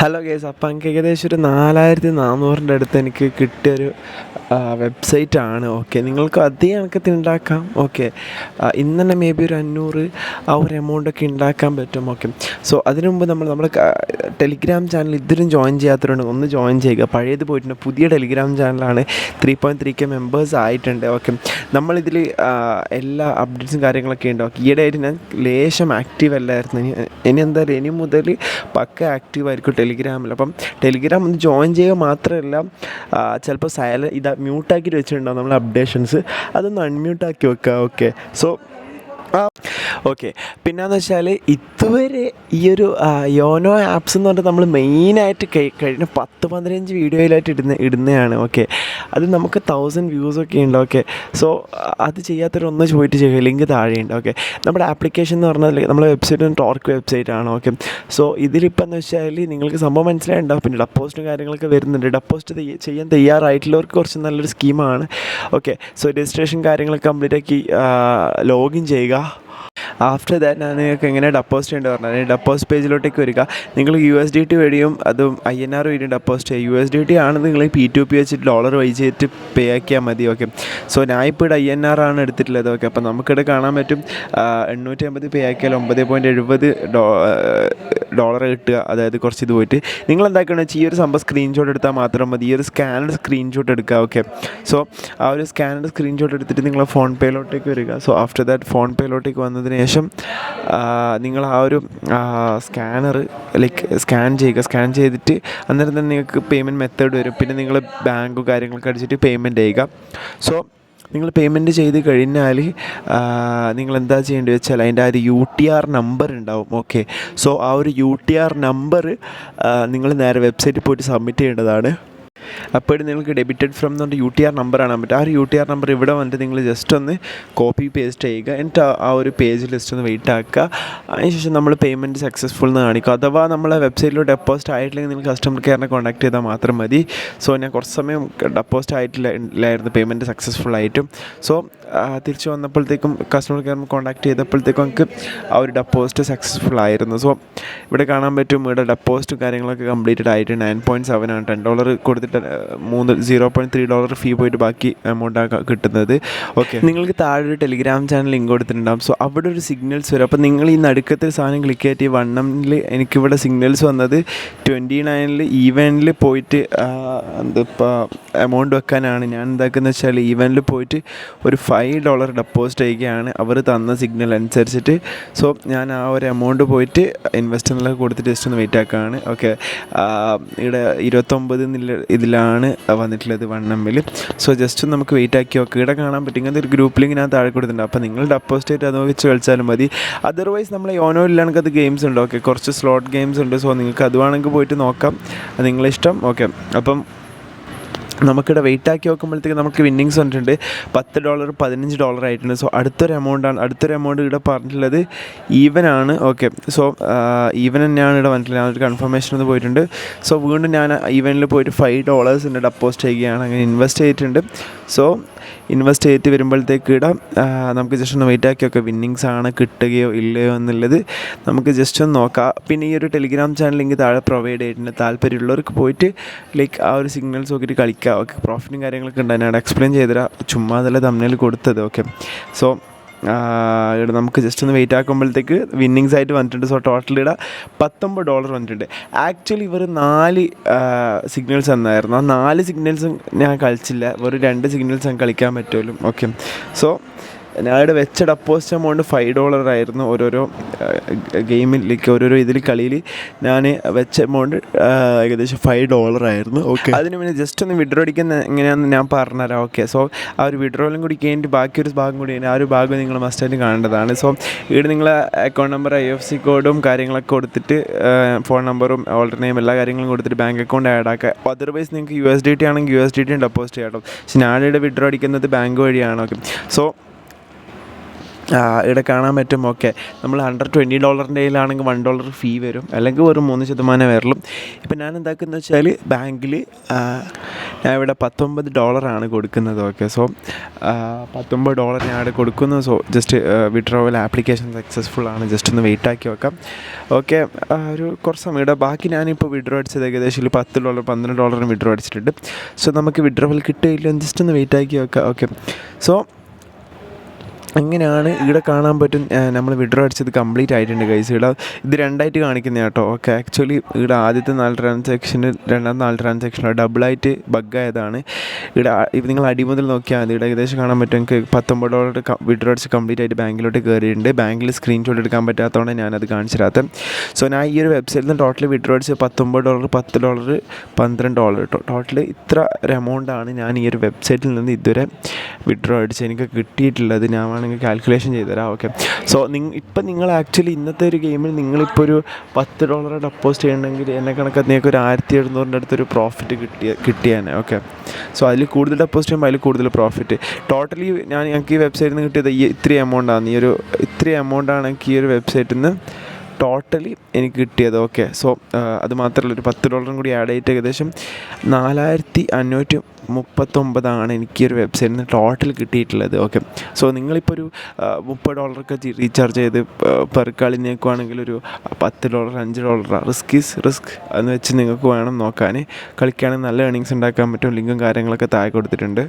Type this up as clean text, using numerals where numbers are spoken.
Hello guys, അപ്പം എനിക്ക് ഏകദേശം ഒരു 4400 അടുത്ത് എനിക്ക് കിട്ടിയൊരു വെബ്സൈറ്റാണ്. ഓക്കെ, നിങ്ങൾക്ക് അതേ കണക്കത്തിൽ ഉണ്ടാക്കാം. ഓക്കെ, ഇന്ന് തന്നെ മേ ബി ഒരു 500 ആ ഒരു എമൗണ്ടൊക്കെ ഉണ്ടാക്കാൻ പറ്റും. ഓക്കെ, സോ അതിനു മുമ്പ് നമ്മുടെ ടെലിഗ്രാം ചാനൽ ഇതിലും ജോയിൻ ചെയ്യാത്തവരുണ്ട്, ഒന്ന് ജോയിൻ ചെയ്യുക. പഴയത് പോയിട്ടുണ്ട്, പുതിയ ടെലിഗ്രാം ചാനലാണ്. 3.3K മെമ്പേഴ്സ് ആയിട്ടുണ്ട്. ഓക്കെ, നമ്മളിതിൽ എല്ലാ അപ്ഡേറ്റ്സും കാര്യങ്ങളൊക്കെ ഉണ്ട്. ഓക്കെ, ഈയിടെയായിട്ട് ഞാൻ ലേശം ആക്റ്റീവ് അല്ലായിരുന്നു. ഇനി എന്തായാലും ഇനി മുതൽ പക്ക ആക്റ്റീവായിരിക്കും ടെലിഗ്രാമിൽ. അപ്പം ടെലിഗ്രാം ഒന്ന് ജോയിൻ ചെയ്യുക മാത്രമല്ല, ചിലപ്പോൾ മ്യൂട്ടാക്കിയിട്ട് വെച്ചിട്ടുണ്ടാവും നമ്മൾ അപ്ഡേഷൻസ്, അതൊന്ന് അൺമ്യൂട്ടാക്കി വെക്കുക. ഓക്കെ, സോ ഓക്കെ, പിന്നെയെന്ന് വെച്ചാൽ ഇതുവരെ ഈ ഒരു യോനോ ആപ്സ് എന്ന് പറഞ്ഞാൽ നമ്മൾ മെയിനായിട്ട് കഴിഞ്ഞ 10-15 വീഡിയോയിലായിട്ട് ഇടുന്നതാണ്. ഓക്കെ, അത് നമുക്ക് 1000 വ്യൂസൊക്കെ ഉണ്ട്. ഓക്കെ, സോ അത് ചെയ്യാത്തവരൊന്ന് പോയിട്ട് ചെയ്യുക, ലിങ്ക് താഴെയുണ്ട്. ഓക്കെ, നമ്മുടെ ആപ്ലിക്കേഷൻ എന്ന് പറഞ്ഞാൽ നമ്മുടെ വെബ്സൈറ്റ് ടോർക്ക് വെബ്സൈറ്റ് ആണ്. ഓക്കെ, സോ ഇതിലിപ്പോൾ എന്ന് വെച്ചാൽ നിങ്ങൾക്ക് സംഭവം മനസ്സിലായിട്ടുണ്ടാവും. പിന്നെ ഡപ്പോസ്റ്റും കാര്യങ്ങളൊക്കെ വരുന്നുണ്ട്. ഡപ്പോസ്റ്റ് ചെയ്യാൻ തയ്യാറായിട്ടുള്ളവർക്ക് കുറച്ച് നല്ലൊരു സ്കീമാണ്. ഓക്കെ, സോ രജിസ്ട്രേഷൻ കാര്യങ്ങളൊക്കെ കംപ്ലീറ്റ് ആക്കി ലോഗിൻ ചെയ്യുക. ആഫ്റ്റർ ദാറ്റ് ഞാൻ നിങ്ങൾക്ക് എങ്ങനെ ഡപ്പോസ്റ്റ് ചെയ്യേണ്ടത് പറഞ്ഞാൽ ഡപ്പോസ്റ്റ് പേജിലോട്ടേക്ക് വരിക. നിങ്ങൾ USDT വഴിയും അതും INR വഴിയും ഡപ്പോസ്റ്റ് ചെയ്യുക. USDT ആണ് നിങ്ങൾ P2P വെച്ചിട്ട് ഡോളർ വെച്ചിട്ട് പേ ആക്കിയാൽ മതി. ഓക്കെ, സോ ഞാൻ ഇപ്പോൾ ഇവിടെ INR ആണ് എടുത്തിട്ടുള്ളത്. ഓക്കെ, അപ്പോൾ നമുക്കിവിടെ കാണാൻ പറ്റും 850 പേ ആക്കിയാൽ $9.70 കിട്ടുക. അതായത് കുറച്ച് ഇത് പോയിട്ട് നിങ്ങൾ എന്താക്കണമെന്ന് വെച്ചാൽ ഈ ഒരു സംഭവം സ്ക്രീൻഷോട്ട് എടുത്താൽ മാത്രം മതി. ഈ ഒരു സ്കാനഡ് സ്ക്രീൻഷോട്ട് എടുക്കുക. ഓക്കെ, സോ ആ ഒരു സ്കാനഡ് സ്ക്രീൻഷോട്ട് എടുത്തിട്ട് നിങ്ങൾ ഫോൺ പേയിലോട്ടേക്ക് വരിക. സോ ആഫ്റ്റർ ദാറ്റ് ഫോൺ പേയിലോട്ടേക്ക് വന്നതിന് ശേഷം നിങ്ങൾ ആ ഒരു സ്കാനർ സ്കാൻ ചെയ്യുക. സ്കാൻ ചെയ്തിട്ട് അന്നേരം തന്നെ നിങ്ങൾക്ക് പേയ്മെൻറ്റ് മെത്തേഡ് വരും. പിന്നെ നിങ്ങൾ ബാങ്ക് കാര്യങ്ങളൊക്കെ അടിച്ചിട്ട് പേയ്മെൻറ്റ് ചെയ്യുക. സോ നിങ്ങൾ പേയ്മെൻറ്റ് ചെയ്ത് കഴിഞ്ഞാൽ നിങ്ങൾ എന്താ ചെയ്യേണ്ടത് വെച്ചാൽ അതിൻ്റെ ആ ഒരു UTR നമ്പർ ഉണ്ടാവും. ഓക്കെ, സോ ആ ഒരു UTR നമ്പർ നിങ്ങൾ നേരെ വെബ്സൈറ്റിൽ പോയിട്ട് സബ്മിറ്റ് ചെയ്യേണ്ടതാണ്. അപ്പോഴും നിങ്ങൾക്ക് ഡെബിറ്റഡ് ഫ്രം എന്ന് പറഞ്ഞാൽ UTR നമ്പറാണ് പറ്റും. ആ ഒരു UTR നമ്പർ ഇവിടെ വന്നിട്ട് നിങ്ങൾ ജസ്റ്റ് ഒന്ന് കോപ്പി പേസ്റ്റ് ചെയ്യുക. എന്നിട്ട് ആ ഒരു പേജ് ലിസ്റ്റ് ഒന്ന് വെയിറ്റ് ആക്കുക. അതിനുശേഷം നമ്മൾ പേയ്മെൻറ്റ് സക്സസ്ഫുൾ എന്ന് കാണിക്കും. അഥവാ നമ്മളെ വെബ്സൈറ്റിൽ ഡെപ്പോസിറ്റ് ആയിട്ടില്ലെങ്കിൽ നിങ്ങൾ കസ്റ്റമർ കെയറിനെ കോൺടാക്ട് ചെയ്താൽ മാത്രം മതി. സോ ഞാൻ കുറച്ച് സമയം ഡെപ്പോസിറ്റ് ആയിട്ടില്ലായിരുന്നു പേയ്മെൻറ്റ് സക്സസ്ഫുൾ ആയിട്ടും. സോ തിരിച്ച് വന്നപ്പോഴത്തേക്കും കസ്റ്റമർ കെയറിനെ കോൺടാക്ട് ചെയ്തപ്പോഴത്തേക്കും നമുക്ക് ആ ഒരു ഡെപ്പോസിറ്റ് സക്സസ്ഫുൾ ആയിരുന്നു. സോ ഇവിടെ കാണാൻ പറ്റും, ഇവിടെ ഡെപ്പോസിറ്റും കാര്യങ്ങളൊക്കെ കംപ്ലീറ്റഡ് ആയിട്ട് 9.7 ആണ്. $10 കൊടുത്തിട്ട് $0.3 ഫീ പോയിട്ട് ബാക്കി എമൗണ്ടാണ് കിട്ടുന്നത്. ഓക്കെ, നിങ്ങൾക്ക് താഴെ ഒരു ടെലിഗ്രാം ചാനൽ ലിങ്ക് കൊടുത്തിട്ടുണ്ടാകും. സോ അവിടെ ഒരു സിഗ്നൽസ് വരും. അപ്പോൾ നിങ്ങൾ ഈ നടുക്കത്തെ സാധനം ക്ലിക്ക് ചെയ്തിട്ട് ഈ 1M എനിക്കിവിടെ സിഗ്നൽസ് വന്നത് 29 ഈവനിൽ പോയിട്ട് ഇപ്പോൾ എമൗണ്ട് വെക്കാനാണ്. ഞാൻ എന്താക്കുന്നത് വെച്ചാൽ ഈവനിൽ പോയിട്ട് ഒരു $5 ഡെപ്പോസിറ്റ് ചെയ്യുകയാണ് അവർ തന്ന സിഗ്നൽ അനുസരിച്ചിട്ട്. സോ ഞാൻ ആ ഒരു എമൗണ്ട് പോയിട്ട് ഇൻവെസ്റ്ററിലൊക്കെ കൊടുത്തിട്ട് ജസ്റ്റ് ഒന്ന് വെയിറ്റ് ആക്കുകയാണ്. ഓക്കെ, ഇവിടെ 29 ഇതിലാണ് വന്നിട്ടുള്ളത് 1M. സോ ജസ്റ്റ് നമുക്ക് വെയിറ്റ് ആക്കി നോക്കുക. ഇവിടെ കാണാൻ പറ്റും ഇങ്ങനത്തെ ഒരു ഗ്രൂപ്പ് ലിങ്ക് ഞാൻ താഴെ കൊടുത്തിട്ടുണ്ട്. അപ്പോൾ നിങ്ങൾ ഡെപ്പോസിറ്റ് ആയിട്ട് അത് വെച്ച് കളിച്ചാലും മതി. അതർവൈസ് നമ്മൾ യോനോയിലാണെങ്കിൽ അത് ഗെയിംസ് ഉണ്ട്. ഓക്കെ, കുറച്ച് സ്ലോട്ട് ഗെയിംസ് ഉണ്ട്. സോ നിങ്ങൾക്ക് അത് വേണമെങ്കിൽ പോയിട്ട് നോക്കാം, അത് നിങ്ങളിഷ്ടം. ഓക്കെ, അപ്പം നമുക്കിവിടെ വെയിറ്റ് ആക്കി നോക്കുമ്പോഴത്തേക്ക് നമുക്ക് വിന്നിങ്സ് വന്നിട്ടുണ്ട്. $10 $15 ആയിട്ടുണ്ട്. സോ അടുത്തൊരു എമൗണ്ട് ഇവിടെ പറഞ്ഞിട്ടുള്ളത് ഈവനാണ്. ഓക്കെ, സോ ഈവൻ തന്നെയാണ് ഇവിടെ വന്നിട്ടുള്ളത്. ഞാനൊരു കൺഫർമേഷൻ ഒന്ന് പോയിട്ടുണ്ട്. സോ വീണ്ടും ഞാൻ ഈവനിൽ പോയിട്ട് $5 ഡെപ്പോസിറ്റ് ചെയ്യുകയാണ്. അങ്ങനെ ഇൻവെസ്റ്റ് ചെയ്തിട്ടുണ്ട്. സോ ഇൻവെസ്റ്റ് ചെയ്തിട്ട് വരുമ്പോഴത്തേക്ക് ഇടാം. നമുക്ക് ജസ്റ്റ് ഒന്ന് വെയിറ്റ് ആക്കി നോക്കാം വിന്നിങ്സ് ആണ് കിട്ടുകയോ ഇല്ലയോ എന്നുള്ളത് നമുക്ക് ജസ്റ്റ് ഒന്ന് നോക്കാം. പിന്നെ ഈ ഒരു ടെലിഗ്രാം ചാനൽ ലിങ്ക് താഴെ പ്രൊവൈഡ് ചെയ്തിട്ടുണ്ട്. താല്പര്യമുള്ളവർക്ക് പോയിട്ട് ആ ഒരു സിഗ്നൽസ് നോക്കിയിട്ട് കളിക്കുക. ഓക്കെ, പ്രോഫിറ്റും കാര്യങ്ങളൊക്കെ ഉണ്ട്. ഞാൻ എക്സ്പ്ലെയിൻ ചെയ്തുതരാം, ചുമ്മാ അതല്ല തമ്മിൽ കൊടുത്തത്. ഓക്കെ, സോ ഇവിടെ നമുക്ക് ജസ്റ്റ് ഒന്ന് വെയിറ്റ് ആക്കുമ്പോഴത്തേക്ക് വിന്നിങ്സ് ആയിട്ട് വന്നിട്ടുണ്ട്. സോ ടോട്ടൽ ഇവിടെ $19 വന്നിട്ടുണ്ട്. ആക്ച്വലി ഇവർ 4 സിഗ്നൽസ് തന്നായിരുന്നു. ആ 4 സിഗ്നൽസും ഞാൻ കളിച്ചില്ല, വെറും 2 സിഗ്നൽസ് ഞാൻ കളിക്കാൻ പറ്റുമല്ലോ. ഓക്കെ, സോ ഞാനിവിടെ വെച്ച ഡെപ്പോസിറ്റ് എമൗണ്ട് $5 ആയിരുന്നു. ഓരോരോ ഗെയിമിലേക്ക് ഓരോരോ ഇതിൽ കളിയിൽ ഞാൻ വെച്ച എമൗണ്ട് ഏകദേശം $5 ആയിരുന്നു. ഓക്കെ, അതിന് പിന്നെ ജസ്റ്റ് ഒന്ന് വിഡ്രോ അടിക്കുന്ന എങ്ങനെയാണെന്ന് ഞാൻ പറഞ്ഞുതരാം. ഓക്കെ, സോ ആ ഒരു വിഡ്രോയിലും കൂടി കഴിഞ്ഞിട്ട് ബാക്കി ഒരു ഭാഗം കൂടി ആ ഒരു ഭാഗം നിങ്ങൾ മസ്റ്റായിട്ട് കാണേണ്ടതാണ്. സോ ഇവിടെ നിങ്ങൾ അക്കൗണ്ട് നമ്പർ IFSC കോഡും കാര്യങ്ങളൊക്കെ കൊടുത്തിട്ട് ഫോൺ നമ്പറും ഓൾഡർ നെയിം എല്ലാ കാര്യങ്ങളും കൊടുത്തിട്ട് ബാങ്ക് അക്കൗണ്ട് ആഡ് ആക്കുക. അതർവൈസ് നിങ്ങൾക്ക് USDT ആണെങ്കിൽ USDT ഡെപ്പോസിറ്റ് ചെയ്യണം. പക്ഷേ ഞാനിവിടെ വിഡ്രോ അടിക്കുന്നത് ബാങ്ക് വഴിയാണ്. ഓക്കെ, സോ ഇവിടെ കാണാൻ പറ്റും. ഓക്കെ, നമ്മൾ അണ്ടർ $20 $1 ഫീ വരും, അല്ലെങ്കിൽ ഒരു 3% വരലും. ഇപ്പം ഞാൻ എന്താക്കുന്നത് വെച്ചാൽ ബാങ്കിൽ ഞാൻ ഇവിടെ $19 കൊടുക്കുന്നത്. ഓക്കെ, സോ $19 ഞാൻ ഇവിടെ കൊടുക്കുന്നു. So just withdrawal application successful ആണ്. ജസ്റ്റ് ഒന്ന് വെയിറ്റ് ആക്കി വെക്കാം. ഓക്കെ, ഒരു കുറച്ച് സമയം ഇവിടെ. ബാക്കി ഞാനിപ്പോൾ വിഡ്രോ അടിച്ചത് ഏകദേശം $10 $12 വിഡ്രോ അടിച്ചിട്ടുണ്ട്. സോ നമുക്ക് വിഡ്രോവൽ കിട്ടുകയില്ല, ജസ്റ്റ് ഒന്ന് വെയിറ്റ് ആക്കി വെക്കാം. ഓക്കെ, സോ അങ്ങനെയാണ് ഇവിടെ കാണാൻ പറ്റും. നമ്മൾ വിഡ്രോ അടിച്ചത് കംപ്ലീറ്റ് ആയിട്ടുണ്ട് ഗൈസ്. ഇവിടെ ഇത് രണ്ടായിട്ട് കാണിക്കുന്ന കേട്ടോ. ഓക്കെ, ആക്ച്വലി ഇവിടെ ആദ്യത്തെ 4 ട്രാൻസാക്ഷന് രണ്ടാമത്തെ 4 ട്രാൻസാക്ഷനോ ഡബിളായിട്ട് ബഗ്ഗായതാണ്. ഇവിടെ നിങ്ങൾ അടിമുതൽ നോക്കിയാൽ മതി. ഇവിടെ ഏകദേശം കാണാൻ പറ്റും എനിക്ക് $19 വിഡ്രോ അടിച്ച് കംപ്ലീറ്റ് ആയിട്ട് ബാങ്കിലോട്ട് കയറിയിട്ടുണ്ട്. ബാങ്കിൽ സ്ക്രീൻഷോട്ട് എടുക്കാൻ പറ്റാത്തതുകൊണ്ട് ഞാനത് കാണിച്ചു തരാത്തത്. സോ ഞാൻ ഈ ഒരു വെബ്സൈറ്റിൽ നിന്ന് ടോട്ടൽ വിഡ്രോ അടിച്ച് $19 $10 $12 കേട്ടോ. ടോട്ടൽ ഇത്ര ഒരു എമൗണ്ടാണ് ഞാൻ ഈ ഒരു വെബ്സൈറ്റിൽ നിന്ന് ഇതുവരെ വിഡ്രോ അടിച്ച് എനിക്ക് കിട്ടിയിട്ടുള്ളത്. ഞാൻ വേണമെങ്കിൽ കാൽക്കുലേഷൻ ചെയ്തുതരാം. ഓക്കെ, സോ ഇപ്പം നിങ്ങൾ ആക്ച്വലി ഇന്നത്തെ ഒരു ഗെയിമിൽ നിങ്ങളിപ്പോൾ ഒരു $10 ഡെപ്പോസിറ്റ് ചെയ്യണമെങ്കിൽ എന്നെ കണക്ക് നിങ്ങൾക്ക് ഒരു 1700 അടുത്തൊരു പ്രോഫിറ്റ് കിട്ടിയാണ്. ഓക്കെ, സോ അതിൽ കൂടുതൽ ഡെപ്പോസിറ്റ് ചെയ്യുമ്പോൾ അതിൽ കൂടുതൽ പ്രോഫിറ്റ്. ടോട്ടലി ഞങ്ങൾക്ക് ഈ വെബ്സൈറ്റിൽ നിന്ന് കിട്ടിയത് ഇത്രയും എമൗണ്ടാണ്. ഇത്രയും എമൗണ്ടാണ് എനിക്ക് ഈ ഒരു വെബ്സൈറ്റിൽ നിന്ന് ടോട്ടലി എനിക്ക് കിട്ടിയത്. ഓക്കെ, സോ അത് മാത്രമല്ല ഒരു $10 കൂടി ആഡ് ചെയ്തിട്ട് ഏകദേശം 4539 എനിക്ക് ഈ ഒരു വെബ്സൈറ്റിൽ നിന്ന് ടോട്ടൽ കിട്ടിയിട്ടുള്ളത്. ഓക്കെ, സോ നിങ്ങളിപ്പോൾ ഒരു $30 റീചാർജ് ചെയ്ത് പെർ കളി നിൽക്കുവാണെങ്കിൽ ഒരു $10 $5 റിസ്ക് ഈസ് റിസ്ക് എന്ന് വെച്ച് നിങ്ങൾക്ക് വേണം നോക്കാൻ. കളിക്കുകയാണെങ്കിൽ നല്ല ഏണിങ്സ് ഉണ്ടാക്കാൻ പറ്റും. ലിങ്കും കാര്യങ്ങളൊക്കെ താഴെ കൊടുത്തിട്ടുണ്ട്.